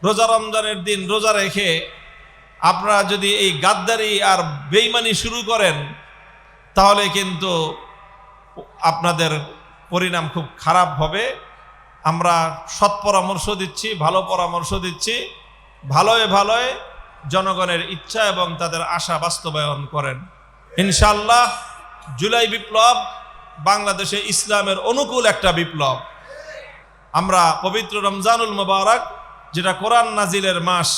রোজা রমজানের দিন রোজা রেখে আপনারা যদি এই গাদ্দারি আর বেঈমানি শুরু করেন তাহলে কিন্তু আপনাদের পরিণাম খুব খারাপ হবে। আমরা সৎ পরামর্শ দিচ্ছি, ভালো পরামর্শ দিচ্ছি, ভালোয় ভালোয় জনগণের ইচ্ছা এবং তাদের আশা বাস্তবায়ন করেন। ইনশাআল্লাহ জুলাই বিপ্লব বাংলাদেশে ইসলামের অনুকূল একটা বিপ্লব। আমরা পবিত্র রমজানুল মুবারক, যেটা কোরআন নাজিলের মাস,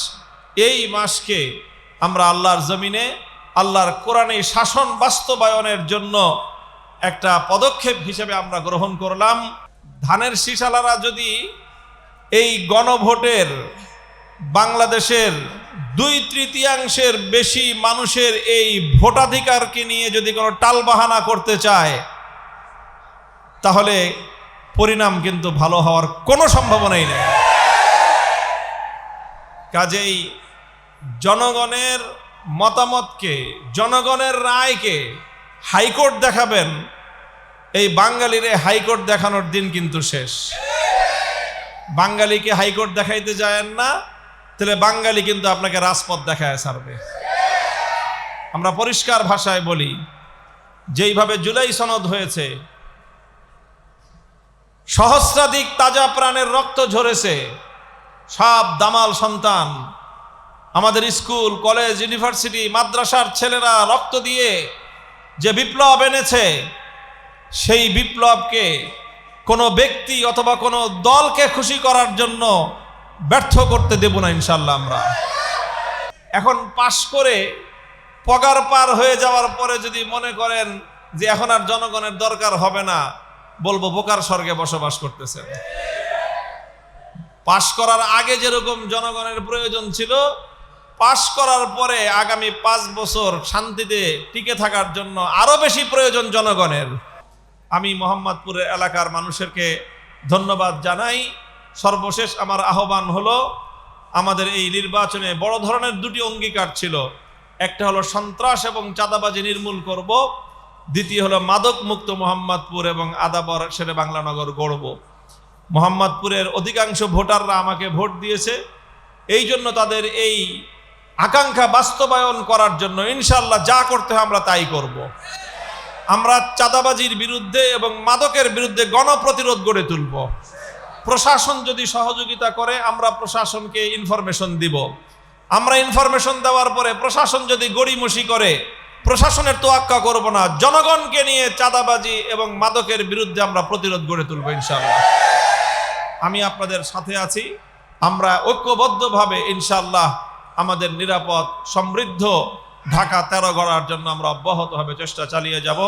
এই মাসকে আমরা আল্লাহর জমিনে আল্লাহর কোরআনে শাসন বাস্তবায়নের জন্য একটা পদক্ষেপ হিসেবে আমরা গ্রহণ করলাম। ধানের শীষালারা যদি এই গণভোটের বাংলাদেশের 2/3 বেশি মানুষের এই ভোটাধিকারকে নিয়ে যদি কোনো টালবাহানা করতে চায় তাহলে পরিণাম কিন্তু ভালো হওয়ার কোনো সম্ভাবনাই নেই। কাজেই জনগণের মতামতকে, জনগণের রায়কে হাইকোর্ট দেখাবেন, এই বাঙালিরে হাইকোর্ট দেখানোর দিন কিন্তু শেষ। বাঙালিকে হাইকোর্ট দেখাইতে যায়েন না, তাহলে বাঙালি কিন্তু আপনাকে রাজপথ দেখায় ছাড়বে। আমরা পরিষ্কার ভাষায় বলি, যেইভাবে জুলাই সনদ হয়েছে, সহস্রাধিক তাজা প্রাণের রক্ত ঝরেছে, সব দামাল সন্তান, আমাদের স্কুল, কলেজ, ইউনিভার্সিটি, মাদ্রাসার ছেলেরা রক্ত দিয়ে যে বিপ্লব এনেছে, সেই বিপ্লবকে কোনো ব্যক্তি অথবা কোনো দলকে খুশি করার জন্য ব্যর্থ করতে দেব না ইনশাল্লাহ। আমরা এখন পাশ করে পগার পার হয়ে যাওয়ার পরে যদি মনে করেন যে এখন আর জনগণের দরকার হবে না, বলবো বোকার স্বর্গে বসবাস করতেছে। পাশ করার আগে যেরকম জনগণের প্রয়োজন ছিল, পাশ করার পরে আগামী 5 বছর শান্তিতে টিকে থাকার জন্য আরো বেশি প্রয়োজন জনগণের। আমি মোহাম্মদপুরের এলাকার মানুষকে ধন্যবাদ জানাই। সর্বশেষ আমার আহ্বান হলো, আমাদের এই নির্বাচনে বড় ধরনের 2টি অঙ্গীকার ছিল। একটা হলো সন্ত্রাস এবং চাঁদাবাজি নির্মূল করব, দ্বিতীয় হলো মাদক মুক্ত মোহাম্মদপুর এবং আদাবর শেরে বাংলা নগর গড়ব। মোহাম্মদপুরের অধিকাংশ ভোটাররা আমাকে ভোট দিয়েছে, এই জন্য তাদের এই আকাঙ্ক্ষা বাস্তবায়ন করার জন্য ইনশাআল্লাহ যা করতে হয় আমরা তাই করব। আমরা চাঁদাবাজির বিরুদ্ধে এবং মাদকের বিরুদ্ধে গণপ্রতিরোধ গড়ে তুলব। প্রশাসন যদি সহযোগিতা করে আমরা প্রশাসনকে ইনফরমেশন দিব। আমরা ইনফরমেশন দেওয়ার পরে প্রশাসন যদি গড়িমসি করে, প্রশাসনের তোয়াক্কা করব না। জনগণকে নিয়ে চাঁদাবাজি এবং মাদকের বিরুদ্ধে আমরা প্রতিরোধ গড়ে তুলব ইনশাআল্লাহ। আমি আপনাদের সাথে আছি। আমরা ঐক্যবদ্ধভাবে ইনশাআল্লাহ আমাদের নিরাপদ সমৃদ্ধ ঢাকা 13 গড়ার জন্য আমরা অব্যাহতভাবে চেষ্টা চালিয়ে যাব।